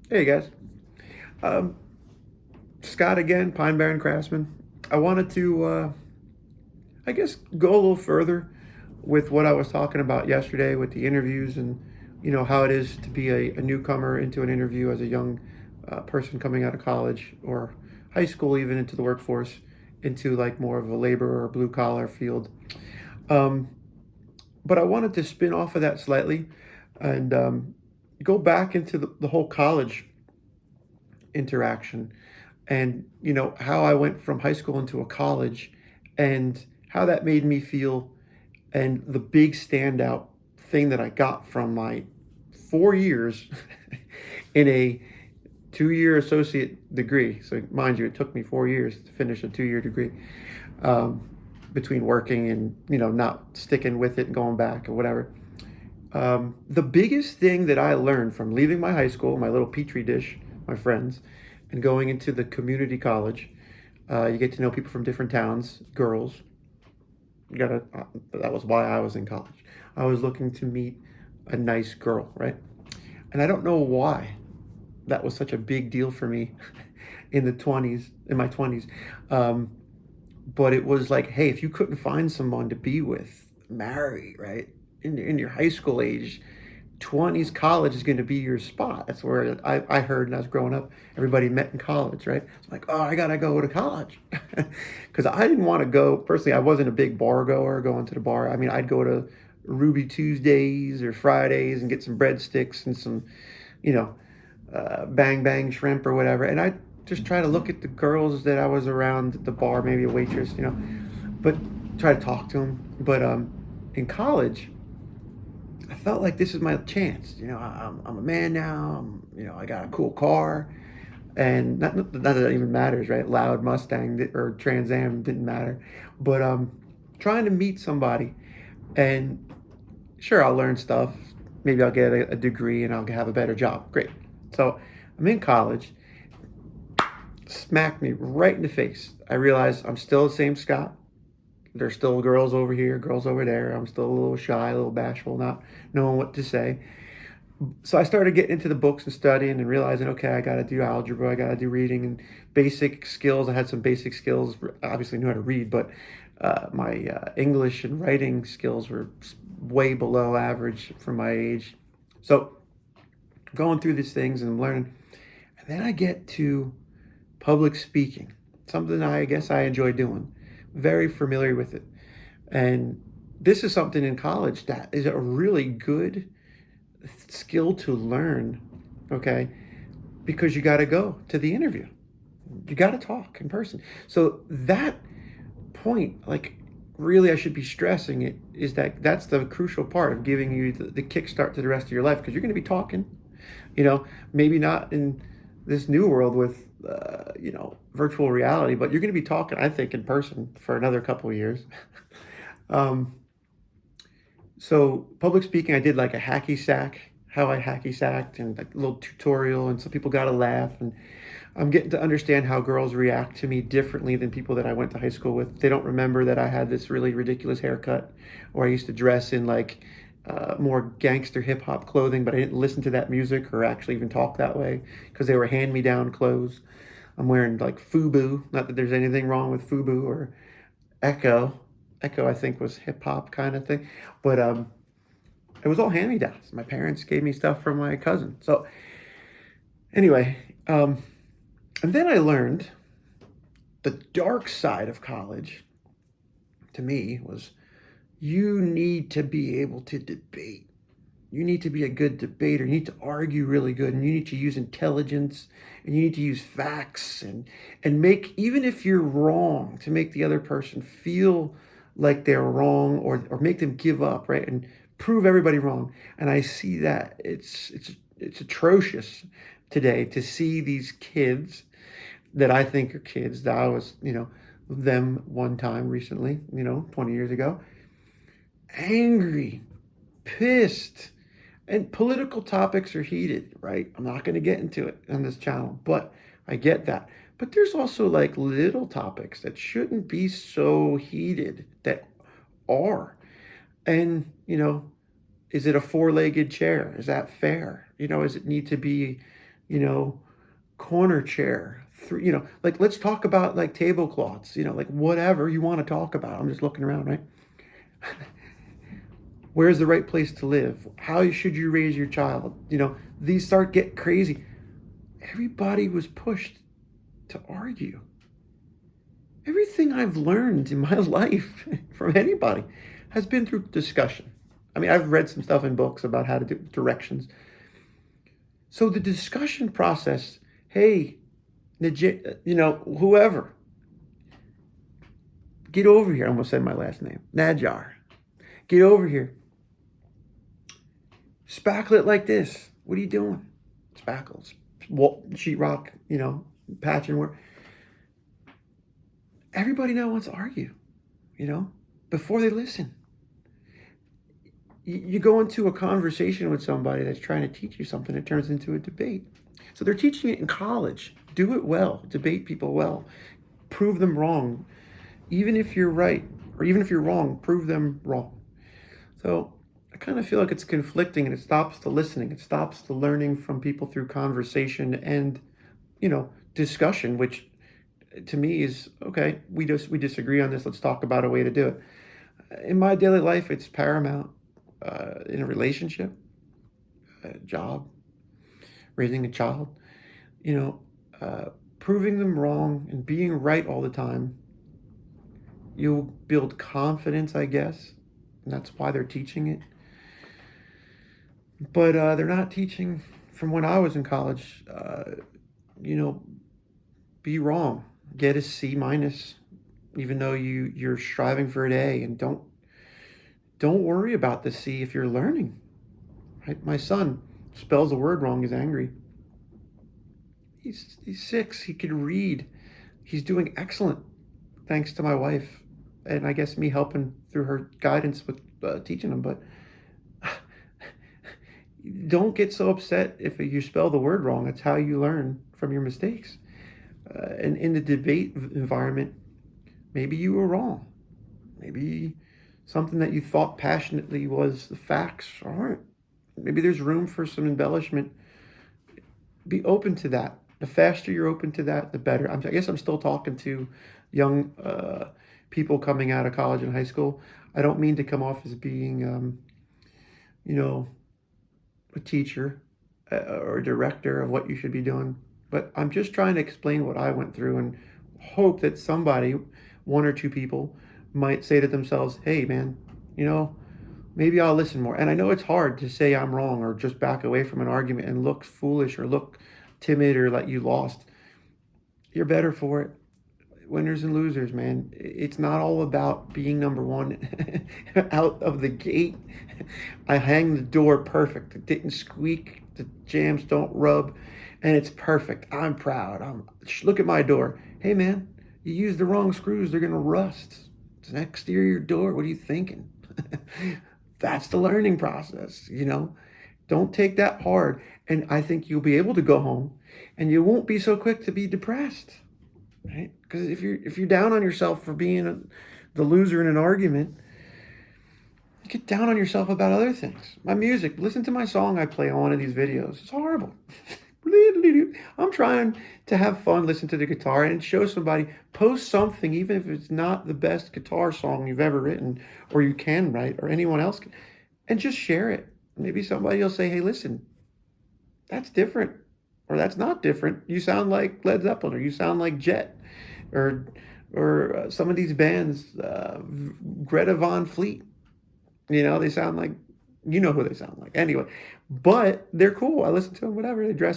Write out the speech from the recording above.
Hey guys, um, Scott again, Pine Barren Craftsman. I wanted to, I guess, go a little further with what I was talking about yesterday with the interviews and how it is to be a newcomer into an interview as a young person coming out of college or high school, even into the workforce, into like more of a labor or blue collar field. Um, but I wanted to spin off of that slightly and go back into the whole college interaction and how I went from high school into a college and how that made me feel and the big standout thing that I got from my 4 years in a 2 year associate degree. So mind you, it took me 4 years to finish a 2 year degree, um, between working and not sticking with it and going back or whatever. The biggest thing that I learned from leaving my high school, my little petri dish, my friends, and going into the community college, you get to know people from different towns, girls. You gotta. That was why I was in college. I was looking to meet a nice girl, right? And I don't know why that was such a big deal for me in my twenties. Um, but it was like, hey, if you couldn't find someone to be with, marry, right? In your high school age, 20s college is going to be your spot. That's where I heard when I was growing up, everybody met in college, right? It's like, oh, I got to go to college. Because I didn't want to go, personally, I wasn't a big bar goer going to the bar. I mean, I'd go to Ruby Tuesdays or Fridays and get some breadsticks and some, you know, bang bang shrimp or whatever. And I just try to look at the girls that I was around at the bar, maybe a waitress, but try to talk to them. But in college, I felt like this is my chance. I'm a man now. I got a cool car, and not that it even matters, right? Loud Mustang or Trans Am didn't matter, but trying to meet somebody, and sure, I'll learn stuff. Maybe I'll get a degree and I'll have a better job. Great. So I'm in college. Smacked me right in the face. I realize I'm still the same Scott. There's still girls over here, girls over there. I'm still a little shy, a little bashful, not knowing what to say. So I started getting into the books and studying and realizing, okay, I got to do algebra, I got to do reading and basic skills. I had some basic skills, obviously knew how to read, but my English and writing skills were way below average for my age. So going through these things and learning, and then I get to public speaking, something I guess I enjoy doing. Very familiar with it. And this is something in college that is a really good skill to learn, okay? Because you got to go to the interview. You got to talk in person. So that point, like, really, I should be stressing it is that that's the crucial part of giving you the kickstart to the rest of your life because you're going to be talking, maybe not in this new world with, virtual reality, but you're going to be talking, I think, in person for another couple of years. um, so public speaking, I did like a hacky sack, how I hacky sacked, and like a little tutorial, and some people got a laugh, and I'm getting to understand how girls react to me differently than people that I went to high school with. They don't remember that I had this really ridiculous haircut, or I used to dress in like more gangster hip hop clothing, but I didn't listen to that music or actually even talk that way because they were hand me down clothes. I'm wearing like FUBU. Not that there's anything wrong with FUBU or Echo. Echo, I think, was hip hop kind of thing, but it was all hand me downs. My parents gave me stuff from my cousin. So anyway, and then I learned the dark side of college to me was you need to be able to debate. You need to be a good debater. You need to argue really good, and you need to use intelligence, and you need to use facts, and make, even if you're wrong, to make the other person feel like they're wrong, or make them give up, right? And prove everybody wrong. And I see that it's atrocious today to see these kids that I think are kids that I was, them one time recently, 20 years ago, angry, pissed, and political topics are heated, right? I'm not going to get into it on this channel, but I get that. But there's also like little topics that shouldn't be so heated that are. And, is it a four-legged chair? Is that fair? Does it need to be you know, corner chair, like let's talk about like tablecloths, like whatever you want to talk about. I'm just looking around, right? Where's the right place to live? How should you raise your child? These start get crazy. Everybody was pushed to argue. Everything I've learned in my life from anybody has been through discussion. I mean, I've read some stuff in books about how to do directions. So the discussion process, hey, whoever, get over here. I almost said my last name, Nadjar. Get over here. Spackle it like this. What are you doing? Spackles, sheetrock, patching work. Everybody now wants to argue, before they listen. You go into a conversation with somebody that's trying to teach you something, it turns into a debate. So they're teaching it in college. Do it well. Debate people well. Prove them wrong. Even if you're right, or even if you're wrong, prove them wrong. So I kind of feel like it's conflicting, and it stops the listening. It stops the learning from people through conversation and, discussion, which to me is, okay, we disagree on this. Let's talk about a way to do it. In my daily life, it's paramount. In a relationship, a job, raising a child, proving them wrong and being right all the time. You'll build confidence, I guess, and that's why they're teaching it. But they're not teaching from when I was in college, be wrong, get a C minus, even though you're striving for an A, and don't worry about the C if you're learning. Right? My son spells a word wrong, he's angry. He's 6, he can read. He's doing excellent, thanks to my wife, and I guess me helping through her guidance with teaching him. But don't get so upset if you spell the word wrong. It's how you learn from your mistakes. And in the debate environment, maybe you were wrong. Maybe something that you thought passionately was the facts aren't. Maybe there's room for some embellishment. Be open to that. The faster you're open to that, the better. I guess I'm still talking to young people coming out of college and high school. I don't mean to come off as being, a teacher or a director of what you should be doing. But I'm just trying to explain what I went through and hope that somebody, one or two people, might say to themselves, hey, man, maybe I'll listen more. And I know it's hard to say I'm wrong or just back away from an argument and look foolish or look timid or like you lost. You're better for it. Winners and losers, man. It's not all about being number one out of the gate. I hang the door perfect. It didn't squeak. The jams don't rub. And it's perfect. I'm proud. Look at my door. Hey, man, you used the wrong screws. They're going to rust. It's an exterior door. What are you thinking? That's the learning process, Don't take that hard. And I think you'll be able to go home and you won't be so quick to be depressed, right? Because if you're down on yourself for being the loser in an argument, you get down on yourself about other things. My music, listen to my song I play on one of these videos. It's horrible. I'm trying to have fun, listen to the guitar, and show somebody, post something, even if it's not the best guitar song you've ever written, or you can write, or anyone else can, and just share it. Maybe somebody will say, hey, listen, that's different, or that's not different. You sound like Led Zeppelin, or you sound like Jet, or some of these bands, Greta Van Fleet. They sound like, who they sound like. Anyway, but they're cool. I listen to them, whatever. They dress